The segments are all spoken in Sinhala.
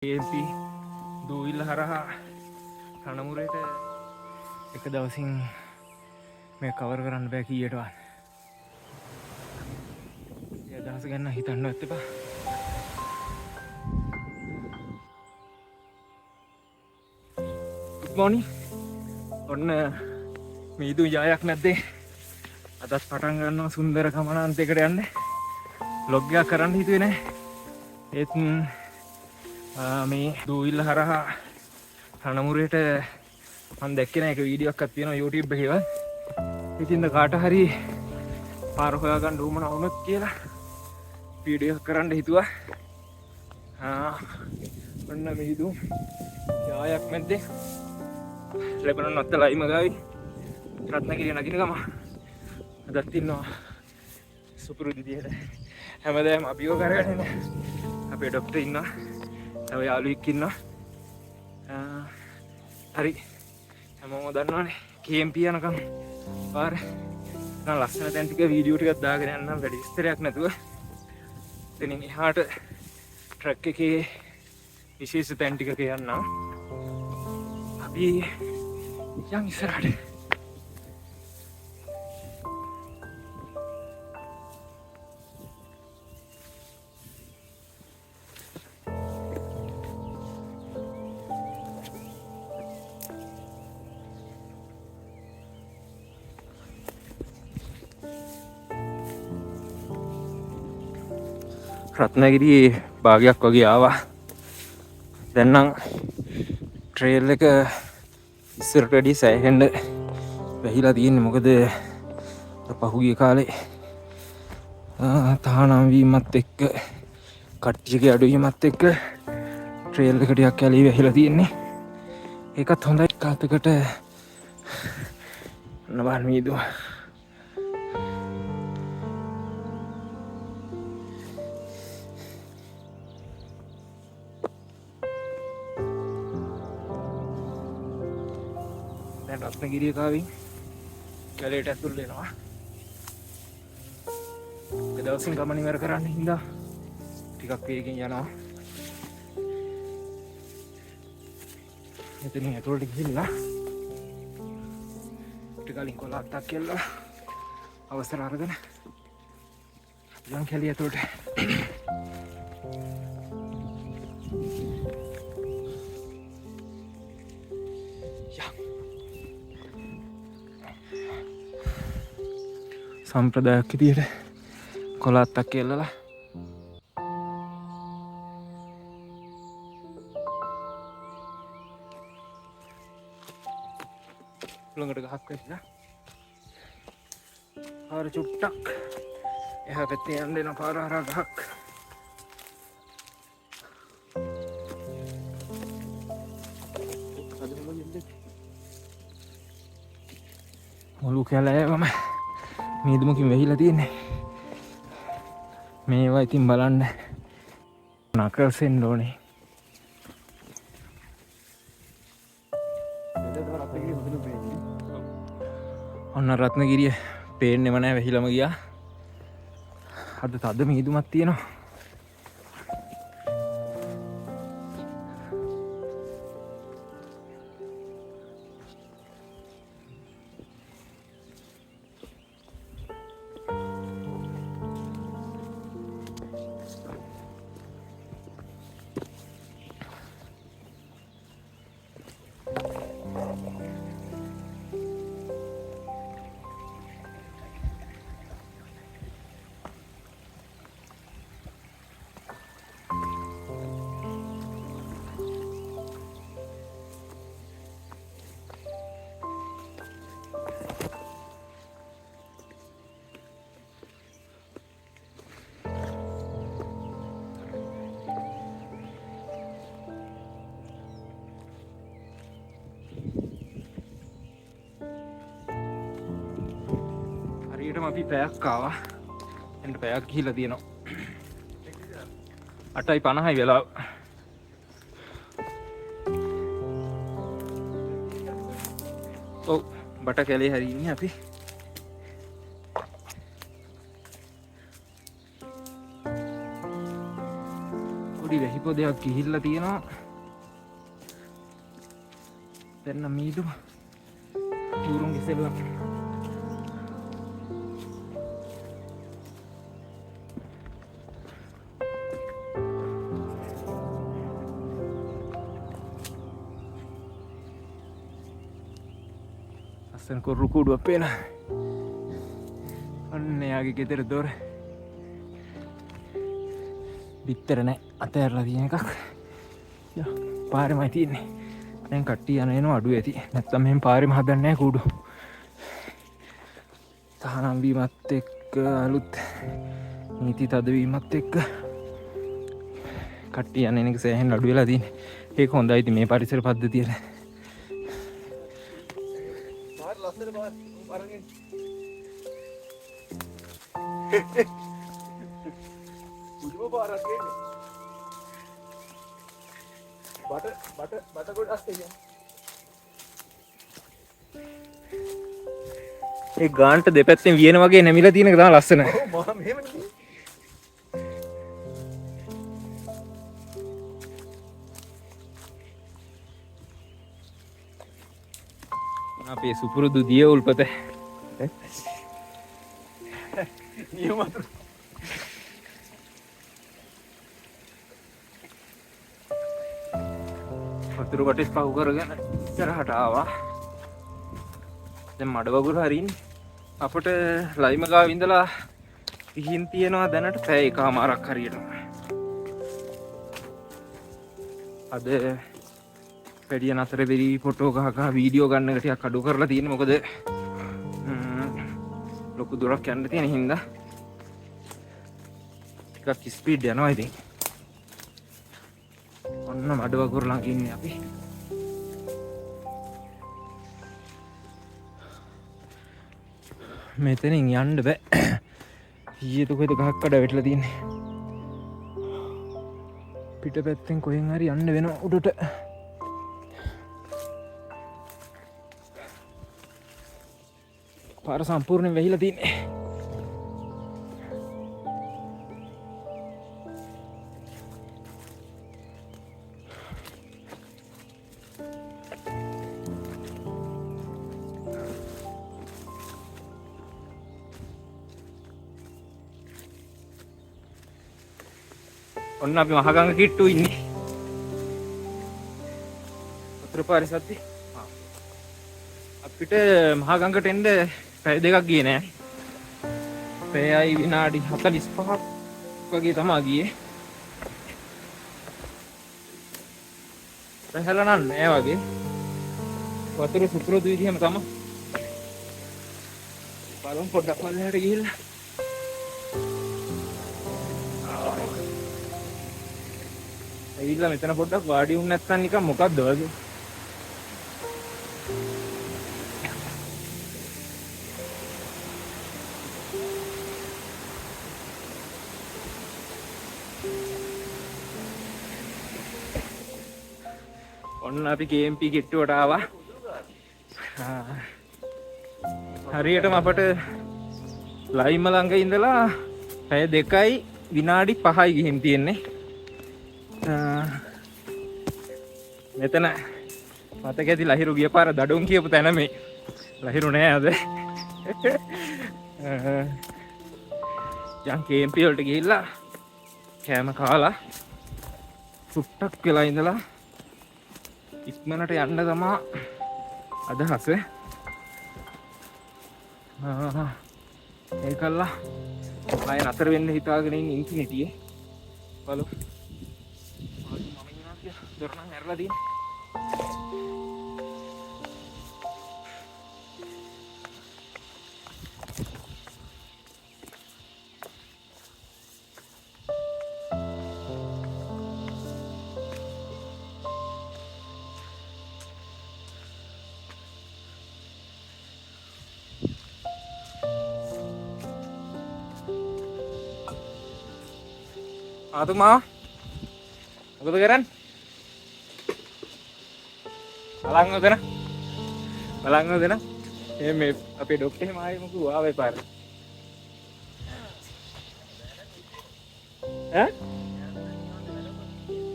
AMP දූවිල්ල හරහා රණමුරේට එක දවසින් මේ කවර් කරන්න බෑ කීයටවත්. ඒ අදහස ගැන හිතන්නවත් එපා. Good morning. ඔන්න මීදු යායක් නැද්දේ. අදත් පටන් ගන්නවා සුන්දර ගමනාන්තයකට යන්න. vlog එකක් කරන්න හිතුවේ නෑ. ඒත් මේ දූවිල්ල හරහා රණමුරේට මම දැක්කේ නෑ එක වීඩියෝ එකක් තියෙනවා YouTube එකේ. ඉතින් කාට හරි පාර හොයාගන්න උවමනා වුණොත් කියලා වීඩියෝ එකක් කරන්න හිතුවා. ඔන්න මීදු යායක් මැද්දේ ලැබෙන නැත්ත ලයිම ගාවි රත්නගිරිය නගින ගම අදත් ඉන්නවා සුපුරුදු විදියට හැමදාම අපිව කරගෙන ඉන්න අපේ ડોක්ටර් ඉන්නවා තව යාළුවෙක් ඉන්නවා හරි හැමෝම දන්නවනේ KMP යනකම් පාර නම් ලස්සන තැන් ටික වීඩියෝ ටිකක් දාගෙන යන්නම් වැඩි විස්තරයක් නැතුව එතනින් එහාට ට්‍රක් එකේ විශේෂ තැන් ටිකක යන්නම් අපි යන් ඉස්සරහට රත්නගිරියේ භාගයක් වගේ ආවා. දැන් නම් ට්‍රේල් එක ඉස්සරට වැඩිය සෑහෙන්න වැහිලා තියෙන්නේ. මොකද පහුගිය කාලේ තහනම් වීමත් එක්ක කට්ටියගේ අඩුවීමත් එක්ක ට්‍රේල් එක ටිකක් කැලේ වැහිලා තියෙන්නේ. ඒකත් හොඳයි. කාතකට නබන් මීදුව දැන් රත්නගිරිය කාවින් කැලේට ඇතුල් වෙනවා. ඒ දවසින් ගමන ඉවර කරන්න හින්දා ටිකක් වේගෙන් යනවා. එතනින් ඇතුළට ගිහිල්ලා ටිකලින් කොලාත්තක් කියලා අවසර අරගෙන යම් කැලිය ඇතුළට සම්ප්‍රදායක් විදියට කොලාත්තක් කියලලා ළඟට ගහක් වෙලා පාර චුට්ටක් එහා පැත්තේ යන්න දෙන පාර හරහා ගහක් මුළු කැලෑවම මීදුමකින් වෙහිලා තියෙන්නේ. මේවා ඉතින් බලන්න නකල්සෙන්න ඕනේ. ඔන්න රත්නගිරිය පේන්නෙම නෑ වෙහිලම ගියා. අද තද මීදුමක් තියෙනවා. හරියටම අපි පැයක් ආවා. එන්න පැයක් ගිහිල්ලා තියෙනවා. 8:50යි වෙලාව. ඔව් බට කැලේ හරි ඉන්නේ අපි. පොඩි වැහි මොකෝ දෙයක් ගිහිල්ලා තියෙනවා. දැන් නම් මීදු චූරුන්ගේ සෙල්ලම්. අස්සන කොරු කුඩුවක් පේනවා. අන්න යාගේ ගෙදර දොර. බිත්තර නැහැ. අතහැරලා තියෙන එකක්. යා පාරෙමයි තියෙන්නේ. දැන් කට්ටිය යන එනවා අඩු ඇති. නැත්තම් මෙහෙම පාරෙම හදන්නේ නැහැ කුඩු. තහනම් වීමත් එක්ක අලුත් නීති තදවීමත් එක්ක කට්ටිය යන එක සෑහෙන අඩු වෙලා තියෙන්නේ. ඒක හොඳයි. ඉතින් මේ පරිසර පද්ධතියට. පාර ලස්සන පාරගෙන. කුඩුව පාරක් එන්නේ. බට ගොඩක් තියෙනවා. ඒ ගාන්ට දෙපැත්තෙන් වියන වගේ නැමිලා තියෙන එක තමයි ලස්සන. ඔව් මම මෙහෙම නේ. අපේ සුපුරුදු දිය උල්පත. නියමත. වතුර කොටස් පහු කරගෙන ඉස්සරහට ආවා. දැන් මඩ වගුර හරින්නේ. අපිට ලයිම ගාව ඉඳලා පිහින් තියනවා දැනට පැය එකමාරක් හරියට. අද පැඩිය නතර වෙරි ෆොටෝ ගහ වීඩියෝ ගන්න එක ටිකක් අඩු කරලා තියෙන්නේ. මොකද ලොකු දුරක් යන්න තියෙන හින්දා ටිකක් ස්පීඩ් යනවා. ඉතින් ඔන්න මඩ වගුර ළඟ ඉන්නේ අපි. මෙතනින් යන්න බෑ. ඊයේ කොහෙද ගහක් කඩ වැටලා තියෙන්නේ. පිට පැත්තෙන් කොහෙන් හරි යන්න වෙනවා උඩට. පාර සම්පූර්ණයෙන් වැහිලා තියෙන්නේ. ඔන්න අපි මහගංග කිට්ටු ඉන්නේ. උතුරු පාරිසද්දි. අපිට මහගංගට එන්න පැය දෙකක් ගියේ නෑ. පැයයි විනාඩි 45ක් වගේ තමයි ගියේ. පැහැලා නෑ වගේ. වතුර සුපුරුදු විදිහම තමයි. බලමු පොඩ්ඩක් මල්ලෙහාට ගිහිල්ලා. ඇවිල්ලා මෙතන පොඩ්ඩක් වාඩි වුණ නැත්නම් නිකන් මොකද්ද වගේ. ඔන්න අපි KMP කිට්ටුවට ආවා. හරියටම අපට ලයිම ළඟ ඉඳලා පැය 2යි විනාඩි 5යි ගිහින් තියෙන්නේ. මෙතන මතක ඇති ලහිරු ගිය පාර දඩුම් කියපු තැන මේ. ලහිරු නෑ අද. යන් KMP වලට ගිහිල්ලා කෑම කාලා සුට්ටක් වෙලා ඉඳලා ඉක්මනට යන්න තමා අදහස. ඒකල්ලා ආය නතර වෙන්න හිතාගෙන ඉන්නේ ඉන්ෆිනිටියේ. බලමු. මම ඉන්නවා කියලා දොර නම් ඇරලා තියෙන්නේ. ආතුමා මොකද කරන්නේ? බලන්න දෙන මේ අපේ ඩොක්ටර් එහෙම ආයේ මොකද ආවේ පාර ඈ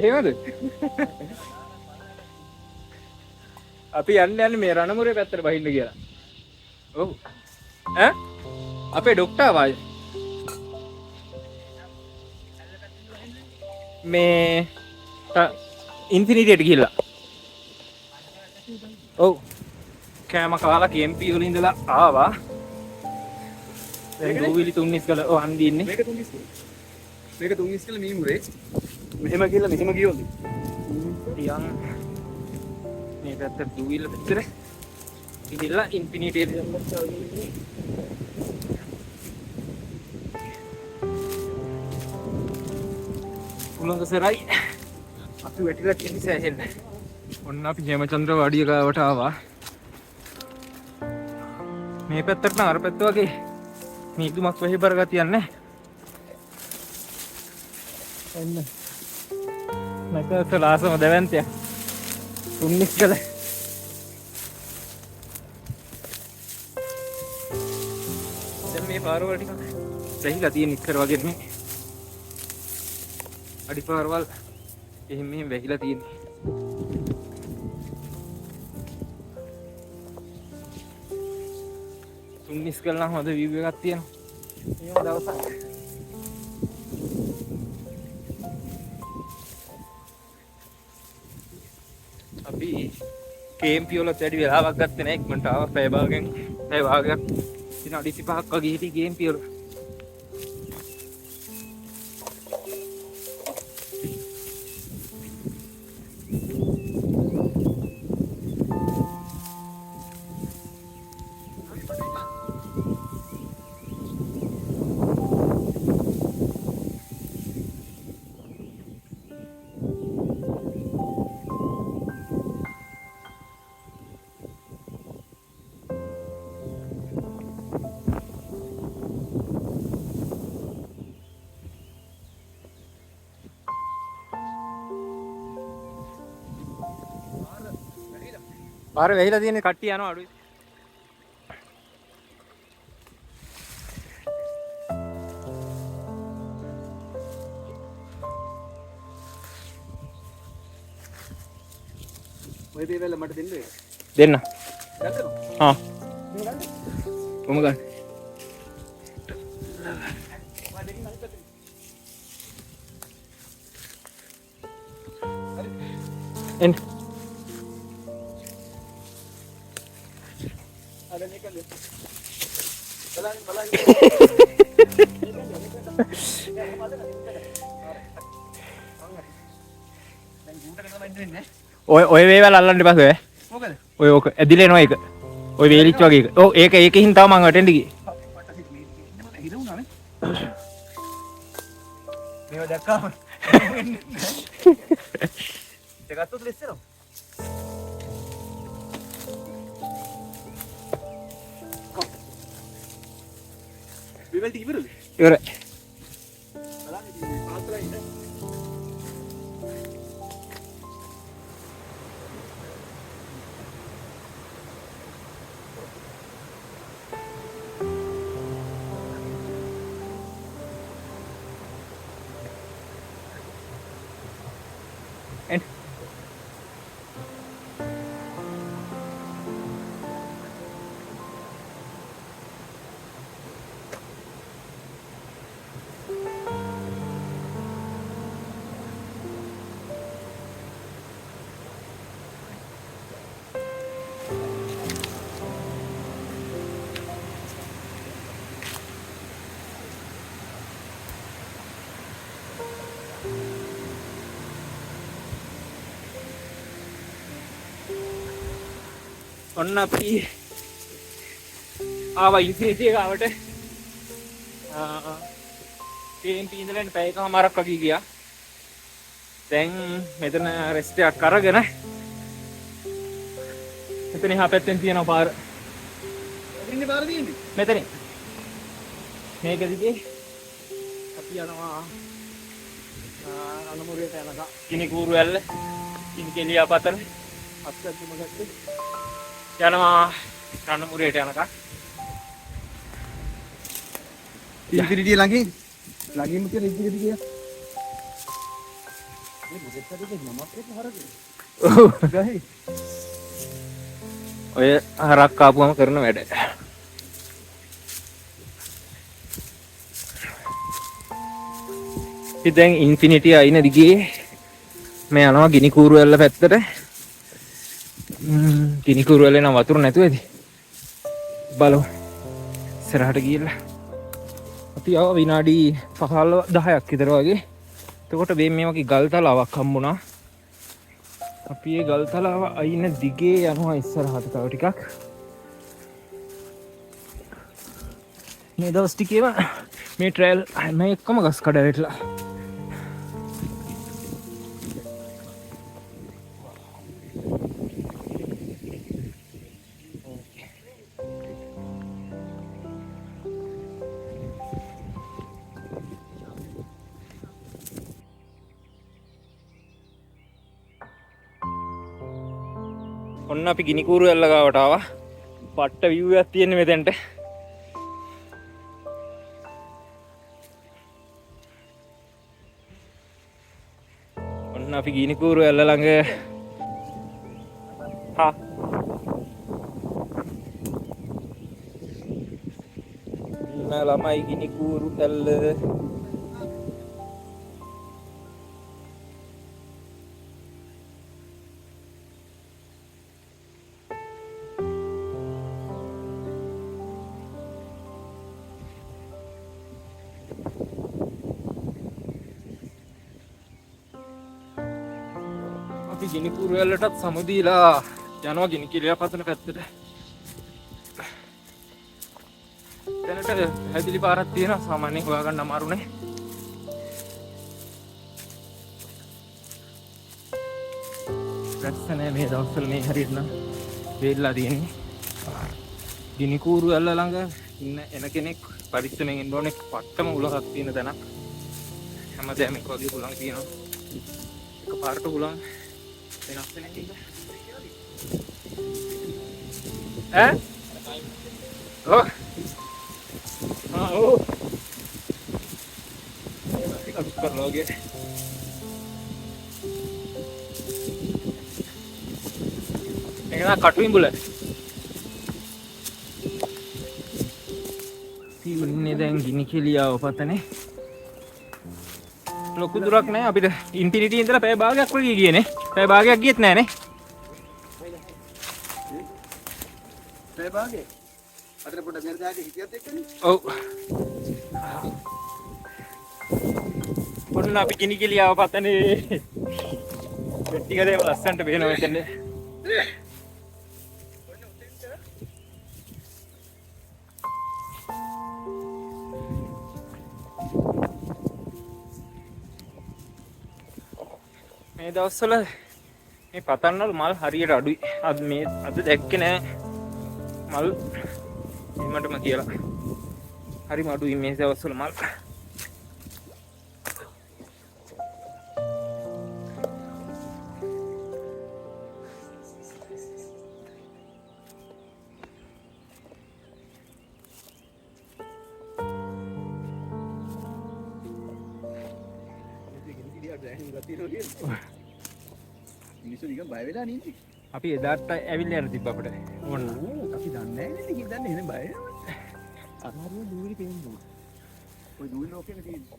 එහෙමද? අපි යන්නේ මේ රණමුරේ පැත්තට බහින්න කියලා. ඔව්. ඈ? අපේ ડોක්ටර් වායි. මේ ඉන්ෆිනිටියට ගිහිල්ලා. ඔව්. කෑම කාලා කේම්පි වල ඉඳලා ආවා. දැන් දූවිලි තුන්නිස් කළ හන්දි ඉන්නේ. මේක තුන්නිස් කළ මීමුරේ. මෙහෙම ගිහලා මෙහෙම ගියොත්. ටිකන් මේ පැත්තට දූවිලි පැත්තට ගිහිල්ලා ඉන්ෆිනිටියට යනවා. උලංගසරයි අපි වැටිලා තියෙන සෑහෙන්න. ඔන්න අපි හේමචන්ද්‍ර වාඩිය ගාවට ආවා. මේ පැත්තට නම් අර පැත්ත වගේ මීදුමක් වෙහිබර ගතියක් නැහැ. එන්න. නැකත ලාසම දැවැන්තය. තුන්නිස් කළ. දැන් මේ පාරවල් ටිකක් වැහිලා තියෙන ඉස්සර වගේ නෙමෙයි. අඩි පාරවල් එහෙම මෙහෙම වැහිලා තියෙන්නේ. තුන්නිස් කළා හොඳ view එකක් තියෙනවා. එහෙම දවසක්. අපි කේම්පි වල වැඩි වෙලාවක් ගත්තේ නැහැ. ඉක්මනට ආවා පැය භාගයක්. විනාඩි 35ක් වගේ හිටියේ කේම්පි වල. පාර වෙහිලා තියෙන කට්ටිය යනවා අඩුයි. ඔය දේවල් මට දෙන්න. දෙන්න. හා. කොහොම ගන්න? එන්න. ඔය වේවල් අල්ලන්න එපා ඔය. මොකද? ඔය ඕක ඇදිලා එනවා ඒක. ඔය වේලිච්ච වගේ එක. ඔව් ඒකකින් තව මං අටෙන්ඩ ගියේ. හිරුණානේ. මේව දැක්කම දෙකත්තුත් ලෙස්සනවා. විවල් ටික ඉවරද? ඉවරයි. And ඔන්න අපි ආවා ඉන්ෆිනිටි එකට. කේම්පි ඉඳලා පැයකමාරක් වගේ ගියා. දැන් මෙතන රෙස්ට් එකක් අරගෙන මෙතන එහා පැත්තෙන් තියෙන පාර. මෙතනින් පාර තියෙන්නේ. මෙතනින්. මේක දිගේ අපි යනවා අනුමුරියට යනකම්. කිනිකූරු ඇල්ල, කිනිකෙලියා පතන අත්දැකීම ගත්තේ. යනවා රණමුරේට යනකම්. ඉන්ෆිනිටි ළඟින් තියෙන ඉතිරිද කියලා. ඔය හරක් කාපුවම කරන වැඩ. ඉතින් දැන් ඉන්ෆිනිටි අයින දිගේ මේ යනවා ගිනි කූරු වැල්ල පැත්තට. ගිනි කූරු වැල්ලේ නම් වතුර නැතුව ඇති. බලමු. ඉස්සරහට ගිහලා අපි ආව විනාඩි 15-10ක් විතර වගේ. එතකොට මේ වගේ ගල් තලාවක් හම්බුණා. අපි ඒ ගල් තලාව අයින දිගේ යනවා ඉස්සරහට තව ටිකක්. මේ දවස් ටිකේම මේ ට්‍රේල් මේ එක්කම ගස් කඩ වැටලා. ඔන්න අපි ගිනි කූරු වැල්ල ගාවට ආවා. පට්ට view එකක් තියෙන මෙතෙන්ට. ඔන්න අපි ගිනි කූරු වැල්ල ළඟ ළමයි ගිනි කූරු වැල්ල. ගිනි කූරු වැල්ලටත් සමුදීලා යනවා ගිනි කිලියා පතන පැත්තට. දැනට හැදිලි පාරක් තියෙනවා සාමාන්‍යයෙන් හොයාගන්න අමාරුනේ. රැස්සනේ මේ දවස්වල මේ හරියට නම් වේල්ලා තියෙන්නේ. ගිනි කූරු වැල්ල ළඟ ඉන්න එන කෙනෙක් පරිස්සමෙන් ඉන්න ඕනේ. පට්ටම උලහක් තියෙන තැනක්. හැමදේම එක වගේ උලන් තියෙනවා. එකපාරට උලන් වෙනස් වෙන එක. ඔව්. ටිකක් කරලා වගේ. ඒක නා කටුයිඹුල. ඉන්නේ දැන් ගිනි කෙලියාව පතනේ. ලොකු දුරක් නැහැ අපිට ඉන්ෆිනිටි ඉඳලා පැය භාගයක් වගේ ගියනේ. පැය භාගයක් ගියෙත් නැහැ නේ. පැය භාගයක්. අතර පොඩ මෙරදාගේ හිටියත් එක්කනේ. ඔව්. ඔන්න අපි ගිනි කෙලියාව පතනේ. ටිකදේ ලස්සන්ට පේනවා මෙතන. මේ දවස්වල මේ පතන්නවල මල් හරියට අඩුයි. අද දැක්කේ නෑ මල් එමටම කියලා. හරිම අඩුයි මේ දවස්වල මල්. මිනිස්සු නිකන් බය වෙලා නේද? අපි එදාට ඇවිල්ලා යන තිබ්බ අපිට. ඕන්න. අපි දන්නේ නැහැ නේද? දන්නේ නැහැ බය. අරහරිය දූරි පේන්නේ. ඔය දූරි ලෝකෙනේ තියෙන්නේ.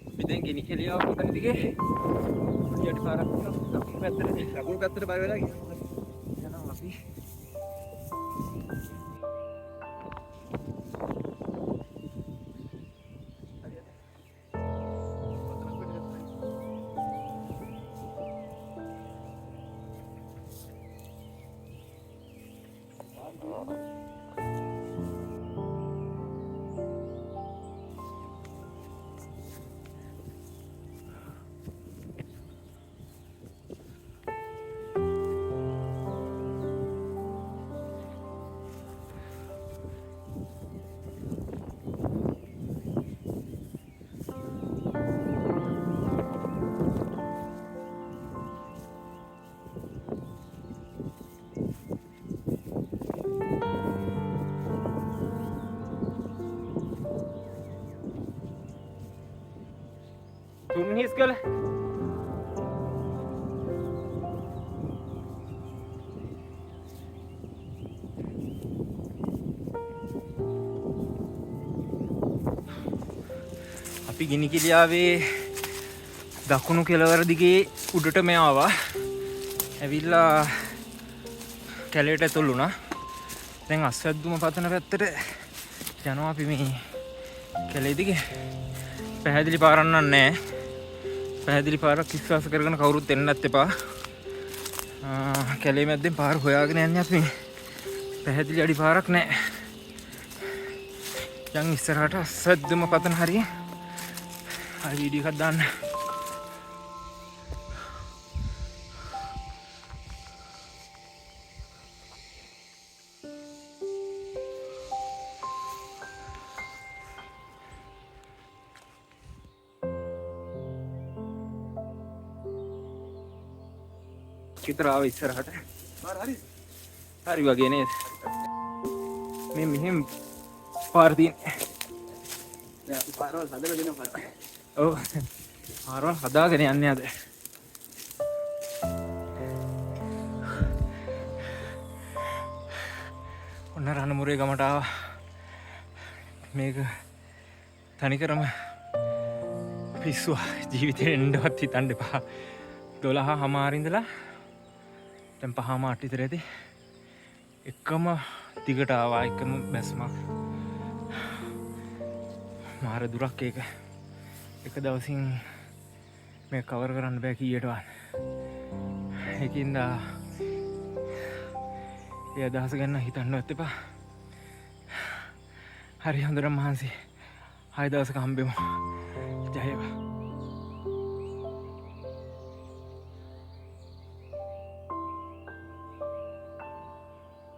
අපි දැන් ගිනි කෙලියාව පතන දිගේ යට පාරක් ලකුණු පැත්තට බය වෙලා ගියා. යනවා අපි. තුන් හිස් කළ අපි ගිනි කිලියාවේ දකුණු කෙළවර දිගේ උඩට මේ ආවා. ඇවිල්ලා කැලේට ඇතුළු වුණා. දැන් අස්වැද්දුම පතන පැත්තට යනවා අපි මේ කැලේ දිගේ. පැහැදිලි පාරක් නැහැ. පැහැදිලි පාරක් විශ්වාස කරගෙන කවුරුත් එන්නත් එපා. කැලේ මැද්දෙන් පාර හොයාගෙන යන්නේ අපි. පැහැදිලි අඩි පාරක් නැහැ. යන් ඉස්සරහට අස්වැද්දුම පතන හරිය. ආ වීඩියෝ එකක් දාන්න. විතර ආව ඉස්සරහට. හරි වගේ නේද? මේ මෙහෙම පාර තියෙන්නේ. දැන් අපි පාරවල් හදලා දෙනවා. ඔව්. පාරවල් හදාගෙන යන්නේ අද. ඔන්න රණමුරේ ගමට ආවා. මේක තනිකරම පිස්සුව. ජීවිතේ එන්නවත් හිතන්න එපා. 12:00 ඉඳලා දැන් 5:00 විතර ඇති. එකම දිගට ආවා එකම බැස්මක්. මාර දුරක් ඒක. එක දවසින් මේ කවර් කරන්න බෑ කීයටවත්. ඒකින්ද ඒ අදහස ගන්න හිතන්නවත් එපා. හරි හොඳට මහන්සි. 6 දවසක හම්බෙමු. ජය වේවා.